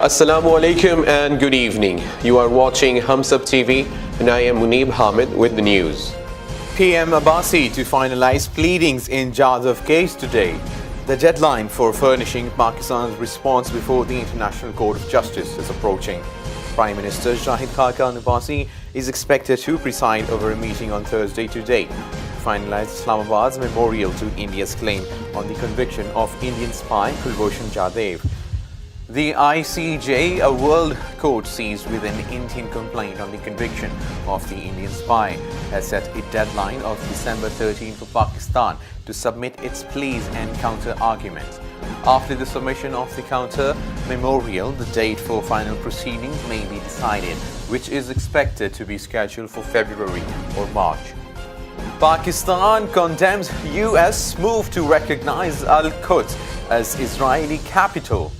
Assalamu alaikum and good evening. You are watching HumSub.TV and I am Muneeb Hamid with the news. PM ABBASI to finalize pleadings in JADHAV case today. The deadline for furnishing Pakistan's response before the International Court of Justice is approaching. Prime Minister JADHAV ABBASI is expected to preside over a meeting on Thursday today to finalize Islamabad's memorial to India's claim on the conviction of Indian spy JADHAV. The ICJ, a world court seized with an Indian complaint on the conviction of the Indian spy, has set a deadline of December 13 for Pakistan to submit its pleas and counter-arguments. After the submission of the counter memorial, the date for final proceedings may be decided, which is expected to be scheduled for February or March. Pakistan condemns US move to recognize AL-QUDS as Israeli capital.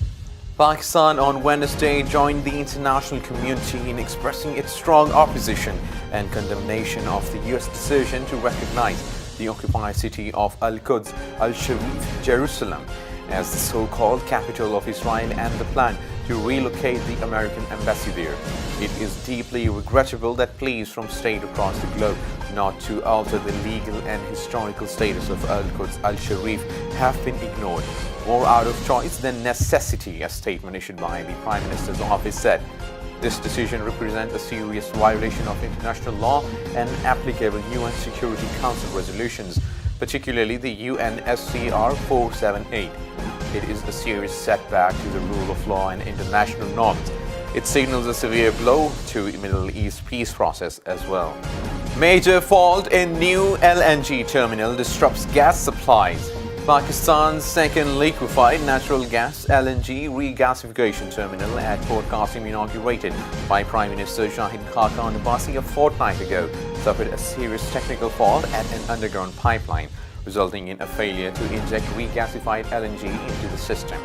Pakistan on Wednesday joined the international community in expressing its strong opposition and condemnation of the US decision to recognize the occupied city of Al-Quds, Al-Sharif, Jerusalem, as the so-called capital of Israel and the plan to relocate the American embassy there. It is deeply regrettable that pleas from states across the globe not to alter the legal and historical status of Al-Quds, Al-Sharif have been ignored, more out of choice than necessity, a statement issued by the Prime Minister's office said. This decision represents a serious violation of international law and applicable UN Security Council resolutions, particularly the UNSCR 478. It is a serious setback to the rule of law and international norms. It signals a severe blow to the Middle East peace process as well. Major fault in new LNG terminal disrupts gas supplies. Pakistan's second liquefied natural gas (LNG) regasification terminal at Port Qasim, inaugurated by Prime Minister JADHAV ABBASI a fortnight ago, suffered a serious technical fault at an underground pipeline, resulting in a failure to inject regasified LNG into the system.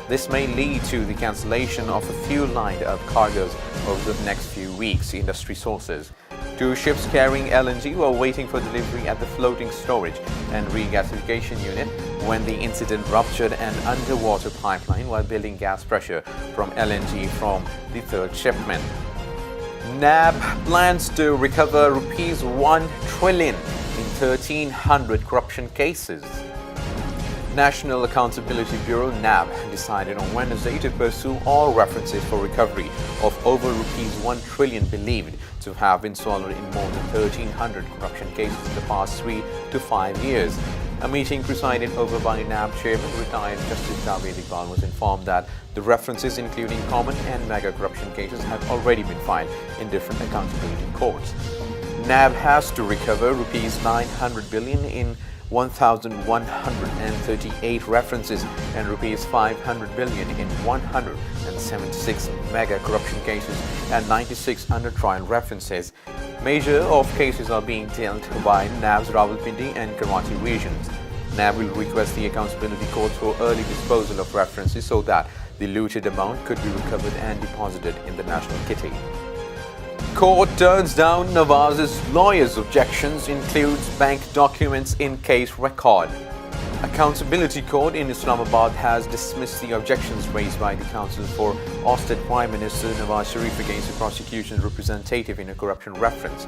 This may lead to the cancellation of a few lined-up cargoes over the next few weeks, industry sources. Two ships carrying LNG were waiting for delivery at the floating storage and regasification unit when the incident ruptured an underwater pipeline while building gas pressure from LNG from the third shipment. NAB plans to recover Rs 1 trillion in 1,300 corruption cases. National Accountability Bureau (NAB) decided on Wednesday to pursue all references for recovery of over Rs 1 trillion believed to have been swallowed in more than 1,300 corruption cases in the past 3 to 5 years. A meeting presided over by NAB Chairman, retired Justice JADHAV was informed that the references, including common and mega corruption cases, have already been filed in different accountability courts. NAB has to recover Rs 900 billion in 1,138 references and Rs 500 billion in 176 mega corruption cases and 96 under trial references. Major of cases are being dealt by NAB's Rawalpindi and Karachi regions. NAB will request the accountability courts for early disposal of references so that the looted amount could be recovered and deposited in the national kitty. Court turns down NAWAZ'S lawyers' objections, includes bank documents in case record. Accountability Court in Islamabad has dismissed the objections raised by the Council for ousted Prime Minister Nawaz Sharif against the prosecution's representative in a corruption reference.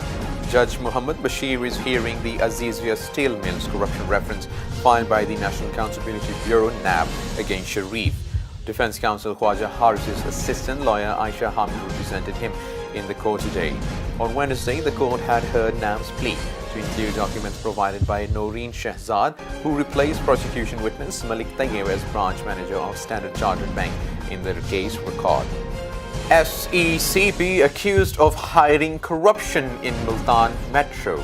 Judge Muhammad Bashir is hearing the Azizia Steel Mills corruption reference filed by the National Accountability Bureau (NAB) against Sharif. Defense Counsel Khwaja Haris's assistant lawyer Aisha Hamid represented him in the court today. On Wednesday, the court had heard NAB's plea to include documents provided by Noreen Shehzad, who replaced prosecution witness Malik Tayyib as branch manager of Standard Chartered Bank in the case record. SECP accused of hiding corruption in Multan Metro.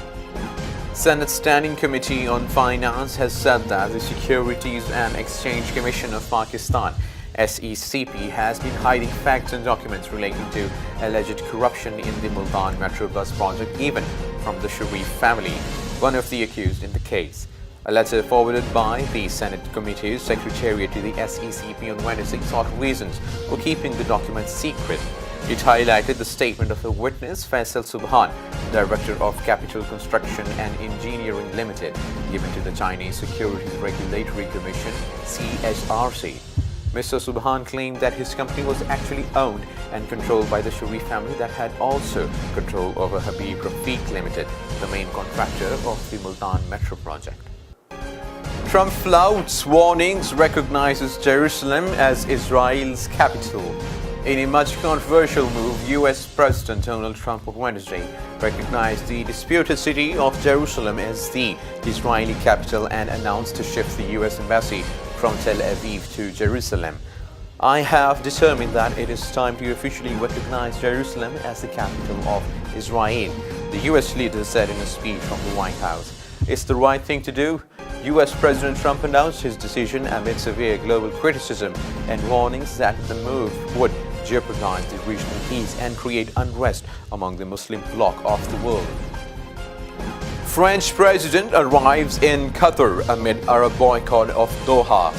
Senate Standing Committee on Finance has said that the Securities and Exchange Commission of Pakistan SECP has been hiding facts and documents relating to alleged corruption in the Multan Metro bus project, even from the Sharif family, one of the accused in the case. A letter forwarded by the Senate Committee's Secretariat to the SECP on Wednesday sought reasons for keeping the documents secret. It highlighted the statement of a witness, Faisal Subhan, Director of Capital Construction and Engineering Limited, given to the Chinese Securities Regulatory Commission (CSRC). Mr. Subhan claimed that his company was actually owned and controlled by the Sharif family that had also control over Habib Rafiq Limited, the main contractor of the Multan Metro project. Trump flouts warnings, recognizes Jerusalem as Israel's capital. In a much controversial move, U.S. President Donald Trump on Wednesday recognized the disputed city of Jerusalem as the Israeli capital and announced to shift the U.S. embassy from Tel Aviv to Jerusalem. "I have determined that it is time to officially recognize Jerusalem as the capital of Israel," the U.S. leader said in a speech from the White House. "It's the right thing to do." U.S. President Trump announced his decision amid severe global criticism and warnings that the move would jeopardize the regional peace and create unrest among the Muslim bloc of the world. French president arrives in Qatar amid Arab boycott of Doha.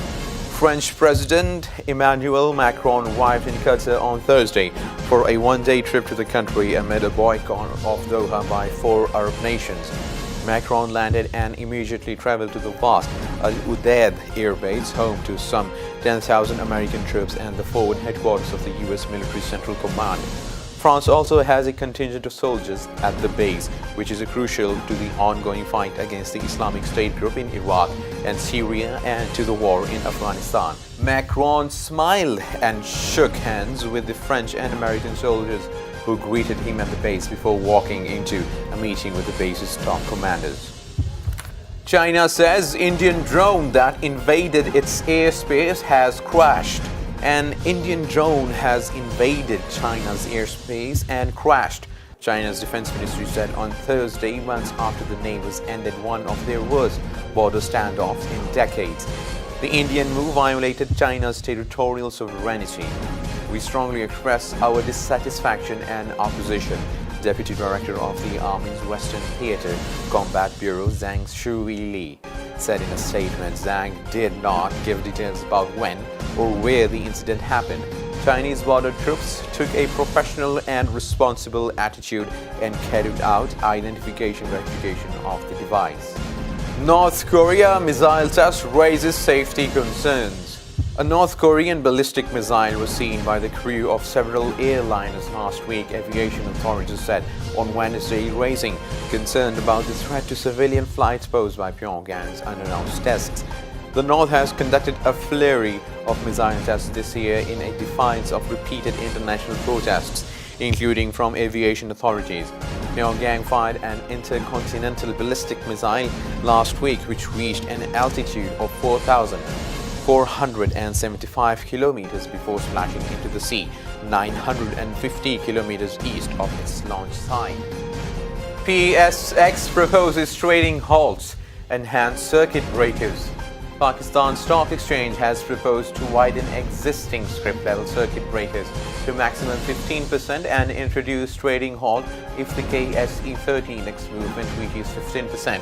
French President Emmanuel Macron arrived in Qatar on Thursday for a one-day trip to the country amid a boycott of Doha by 4 Arab nations. Macron landed and immediately traveled to the vast AL-QUDS air base, home to some 10,000 American troops and the forward headquarters of the U.S. Military Central Command. France also has a contingent of soldiers at the base, which is crucial to the ongoing fight against the Islamic State group in Iraq and Syria and to the war in Afghanistan. Macron smiled and shook hands with the French and American soldiers who greeted him at the base before walking into a meeting with the base's top commanders. China says Indian drone that invaded its airspace has crashed. An Indian drone has invaded China's airspace and crashed, China's defense ministry said on Thursday, months after the neighbors ended one of their worst border standoffs in decades. The Indian move violated China's territorial sovereignty. "We strongly express our dissatisfaction and opposition," Deputy Director of the Army's Western Theater Combat Bureau Zhang Shuili said in a statement. Zhang did not give details about when or where the incident happened. Chinese border troops took a professional and responsible attitude and carried out identification verification of the device. North Korea missile test raises safety concerns. A North Korean ballistic missile was seen by the crew of several airliners last week, aviation authorities said on Wednesday, raising concern about the threat to civilian flights posed by Pyongyang's unannounced tests. The North has conducted a flurry of missile tests this year in a defiance of repeated international protests, including from aviation authorities. Pyongyang fired an intercontinental ballistic missile last week, which reached an altitude of 4,475 kilometers before splashing into the sea, 950 kilometers east of its launch site. PSX proposes trading halts, enhanced circuit breakers. Pakistan Stock Exchange has proposed to widen existing script-level circuit breakers to maximum 15% and introduce trading halt if the KSE30 index movement reaches 15%.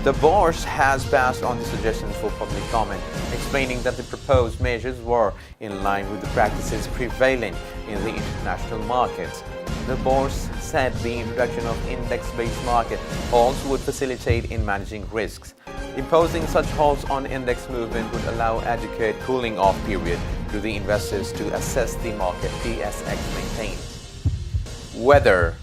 The board has passed on the suggestions for public comment, explaining that the proposed measures were in line with the practices prevalent in the international markets. The board said the introduction of index-based market halts would facilitate in managing risks. Imposing such halts on index movement would allow adequate cooling-off period to the investors to assess the market, PSX maintains. Weather.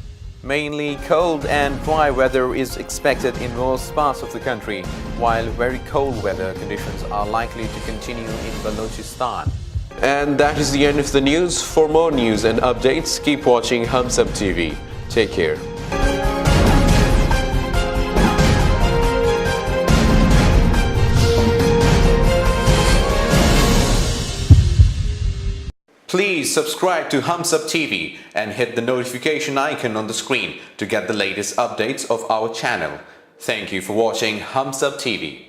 Mainly cold and dry weather is expected in most parts of the country, while very cold weather conditions are likely to continue in Balochistan. And that is the end of the news. For more news and updates, keep watching HumSub.TV. Take care. Please subscribe to HumSub.TV and hit the notification icon on the screen to get the latest updates of our channel. Thank you for watching HumSub.TV.